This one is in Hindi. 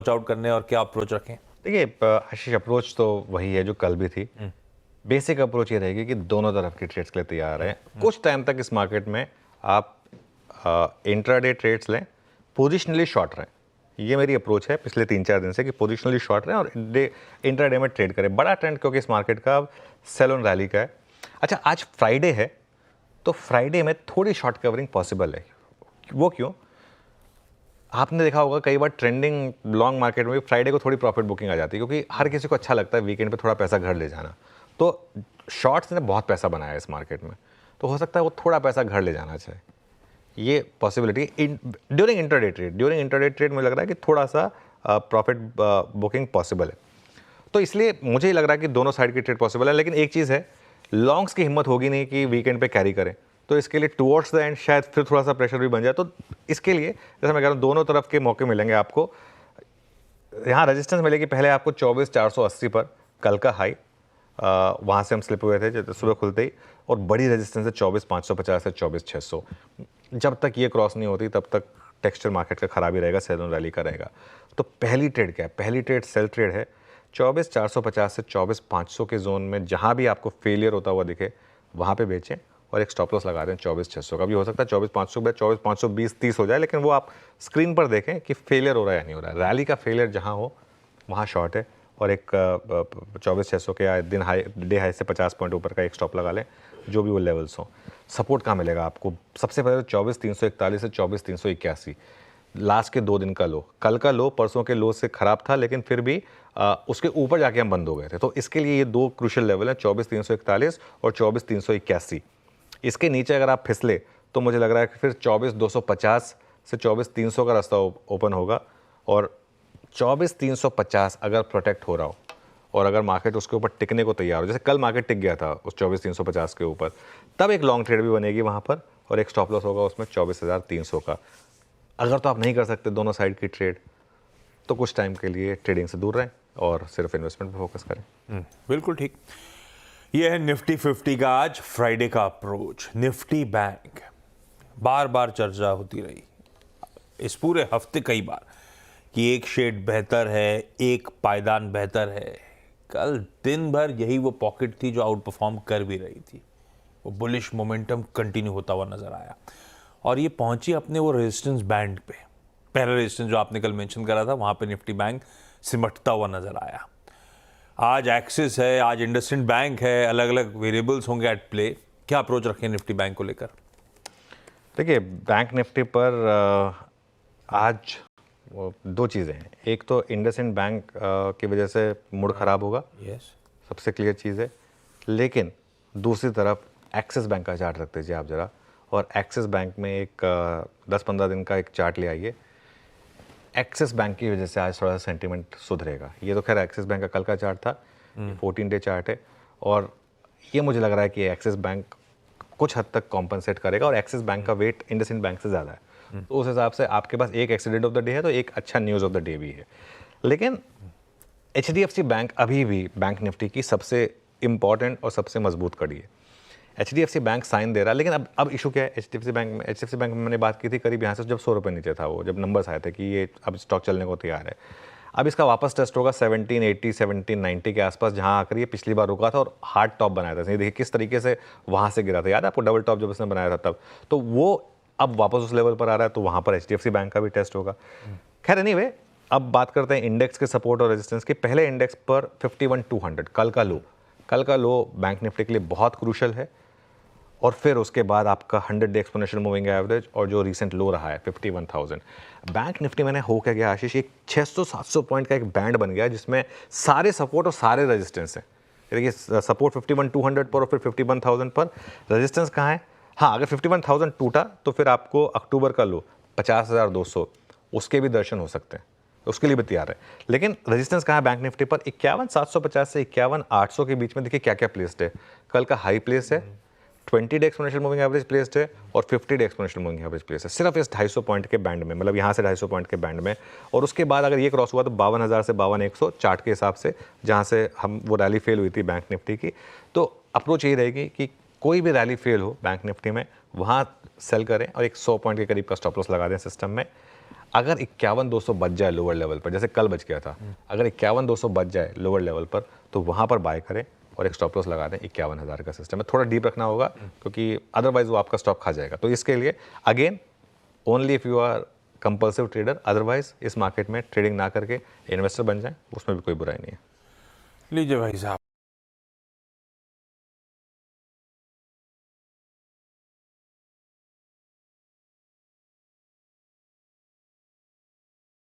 वॉच आउट करने और क्या अप्रोच रखें? देखिए आशीष, अप्रोच तो वही है जो कल भी थी। बेसिक अप्रोच ये रहेगी कि दोनों तरफ की ट्रेड्स के लिए तैयार हैं। कुछ टाइम तक इस मार्केट में आप इंट्राडे ट्रेड्स लें, पोजिशनली शॉर्ट रहें। ये मेरी अप्रोच है पिछले 3-4 दिन से कि पोजिशनली शॉर्ट रहें और इंट्राडे में ट्रेड करें। बड़ा ट्रेंड क्योंकि इस मार्केट का सेल ऑन रैली का है। अच्छा, आज फ्राइडे है तो फ्राइडे में थोड़ी शॉर्ट कवरिंग पॉसिबल है। वो क्यों? आपने देखा होगा कई बार ट्रेंडिंग लॉन्ग मार्केट में भी फ्राइडे को थोड़ी प्रॉफिट बुकिंग आ जाती है, क्योंकि हर किसी को अच्छा लगता है वीकेंड पे थोड़ा पैसा घर ले जाना। तो शॉर्ट्स ने बहुत पैसा बनाया है इस मार्केट में, तो हो सकता है वो थोड़ा पैसा घर ले जाना चाहे। ये पॉसिबिलिटी ड्यूरिंग इंटरडे ट्रेड मुझे लग रहा है कि थोड़ा सा प्रॉफिट बुकिंग पॉसिबल है। तो इसलिए मुझे ही लग रहा है कि दोनों साइड की ट्रेड पॉसिबल है। लेकिन एक चीज़ है, लॉन्ग्स की हिम्मत होगी नहीं कि वीकेंड पे कैरी करें, तो इसके लिए टुवर्ड्स द एंड शायद फिर थोड़ा सा प्रेशर भी बन जाए। तो इसके लिए जैसे मैं कह रहा हूँ, दोनों तरफ के मौके मिलेंगे आपको। यहाँ रेजिस्टेंस मिलेगी पहले आपको 24,480 पर, कल का हाई, वहाँ से हम स्लिप हुए थे सुबह खुलते ही, और बड़ी रेजिस्टेंस है 24,550 से 24,600। जब तक ये क्रॉस नहीं होती तब तक टेक्सचर मार्केट का खराब ही रहेगा, सेल ऑन रैली का रहेगा। तो पहली ट्रेड क्या है? पहली ट्रेड सेल ट्रेड है 24,450 से 24,500 के जोन में। जहाँ भी आपको फेलियर होता हुआ दिखे वहाँ पे बेचें और एक स्टॉप लॉस लगा दें 24,600 का। भी हो सकता है 24,500 पे 24,520-30 हो जाए, लेकिन वो आप स्क्रीन पर देखें कि फेलियर हो रहा है या नहीं हो रहा है। रैली का फेलियर जहाँ हो वहाँ शॉर्ट है, और एक 24,600 के दिन हाई, डे हाई से 50 पॉइंट ऊपर का एक स्टॉप लगा लें, जो भी वो लेवल्स हों। सपोर्ट कहाँ मिलेगा आपको? सबसे पहले 24,341 से 24,381, लास्ट के 2 दिन का लो। कल का लो परसों के लो से ख़राब था, लेकिन फिर भी उसके ऊपर जाके हम बंद हो गए थे। तो इसके लिए ये 2 क्रूशियल लेवल हैं, 24,341 और 24,381। इसके नीचे अगर आप फिसले तो मुझे लग रहा है कि फिर 24,250 से 24,300 का रास्ता ओपन होगा। और 24,350 अगर प्रोटेक्ट हो रहा हो और अगर मार्केट उसके ऊपर टिकने को तैयार हो, जैसे कल मार्केट टिक गया था उस 24,350 के ऊपर, तब एक लॉन्ग ट्रेड भी बनेगी वहाँ पर, और एक स्टॉप लॉस होगा उसमें 24,300 का। अगर तो आप नहीं कर सकते दोनों साइड की ट्रेड, तो कुछ टाइम के लिए ट्रेडिंग से दूर रहें और सिर्फ इन्वेस्टमेंट पर फोकस करें। बिल्कुल ठीक। ये है निफ्टी 50 का आज फ्राइडे का अप्रोच। निफ्टी बैंक बार बार चर्चा होती रही इस पूरे हफ्ते कई बार कि एक शेड बेहतर है, एक पायदान बेहतर है। कल दिन भर यही वो पॉकेट थी जो आउट परफॉर्म कर भी रही थी। वो बुलिश मोमेंटम कंटिन्यू होता हुआ नजर आया और ये पहुंची अपने वो रेजिस्टेंस बैंड पे। पहला रेजिस्टेंस जो आपने कल मेंशन करा था, वहां पे निफ्टी बैंक सिमटता हुआ नजर आया। आज एक्सिस है, आज इंडसइंड बैंक है, अलग अलग वेरिएबल्स होंगे एट प्ले। क्या अप्रोच रखें निफ्टी बैंक को लेकर? देखिए, बैंक निफ्टी पर आज वो 2 चीज़ें हैं। एक तो इंडसइंड बैंक की वजह से मूड ख़राब होगा, सबसे क्लियर चीज़ है। लेकिन दूसरी तरफ एक्सिस बैंक का चार्ट रख दीजिए आप ज़रा, और एक्सिस बैंक में एक 10-15 दिन का एक चार्ट ले आइए। एक्सिस बैंक की वजह से आज थोड़ा सा सेंटीमेंट सुधरेगा। ये तो खैर एक्सिस बैंक का कल का चार्ट था, 14 डे चार्ट है, और ये मुझे लग रहा है कि एक्सिस बैंक कुछ हद तक कॉम्पनसेट करेगा, और एक्सिस बैंक का वेट इंडसइंड बैंक से ज़्यादा है। तो उस हिसाब से आपके पास एक एक्सीडेंट ऑफ द डे है तो एक अच्छा न्यूज़ ऑफ द डे भी है। लेकिन HDFC बैंक अभी भी बैंक निफ्टी की सबसे इंपॉर्टेंट और सबसे मजबूत कड़ी है। HDFC बैंक साइन दे रहा है, लेकिन अब इशू क्या है HDFC बैंक में मैंने बात की थी करीब यहाँ से जब 100 रुपये नीचे था, वो जब नंबर्स आए थे कि ये अब स्टॉक चलने को तैयार है। अब इसका वापस टेस्ट होगा 1780 1790 के आसपास, जहाँ आकर ये पिछली बार रुका था और हार्ड टॉप बनाया था। देखिए किस तरीके से वहाँ से गिरा था, याद है आपको डबल टॉप जब उसने बनाया था तब। तो वो अब वापस उस लेवल पर आ रहा है, तो वहाँ पर HDFC बैंक का भी टेस्ट होगा। खैर एनीवे, अब बात करते हैं इंडेक्स के सपोर्ट और रेजिस्टेंस की। पहले इंडेक्स पर 51,200 कल का लो बैंक निफ्टी के लिए बहुत क्रूशल है, और फिर उसके बाद आपका 100 डे एक्सपोनेंशियल मूविंग एवरेज और जो रिसेंट लो रहा है 51,000। बैंक निफ्टी मैंने हो क्या गया आशीष, एक 600-700 पॉइंट का एक बैंड बन गया जिसमें सारे सपोर्ट और सारे रेजिस्टेंस हैं। देखिए सपोर्ट 51,200 पर और फिर 51,000 पर। रेजिस्टेंस कहाँ है? हाँ, अगर 51,000 टूटा तो फिर आपको अक्टूबर का लो 50,200 उसके भी दर्शन हो सकते हैं, उसके लिए भी तैयार है। लेकिन रेजिस्टेंस कहाँ है बैंक निफ्टी पर? 51,750 से 51,800 के बीच में। देखिए क्या क्या प्लेस्ड है। कल का हाई प्लेस है, 20 day exponential moving average placed है, और 50 day exponential moving average place है, सिर्फ इस 250 पॉइंट के बैंड में, मतलब यहाँ से 250 पॉइंट के बैंड में। और उसके बाद अगर ये क्रॉस हुआ तो 52,000 से 52,100 चार्ट के हिसाब से, जहाँ से हम वो रैली फेल हुई थी बैंक निफ्टी की। तो अप्रोच यही रहेगी कि कोई भी रैली फेल हो बैंक निफ्टी में, वहाँ सेल करें और एक 100 पॉइंट के करीब का स्टॉप लॉस लगा दें सिस्टम में। अगर 51,200 बच जाए लोअर लेवल पर, जैसे कल बच गया था, अगर 51,200 बच जाए लोअर लेवल पर तो वहाँ पर बाय करें और एक स्टॉप लॉस लगा दें। 51,000 का सिस्टम है, थोड़ा डीप रखना होगा क्योंकि अदरवाइज वो आपका स्टॉप खा जाएगा। तो इसके लिए again only if you are compulsive trader, otherwise इस मार्केट में ट्रेडिंग ना करके इन्वेस्टर बन जाएं, उसमें भी कोई बुराई नहीं है। लीजिए भाई साहब।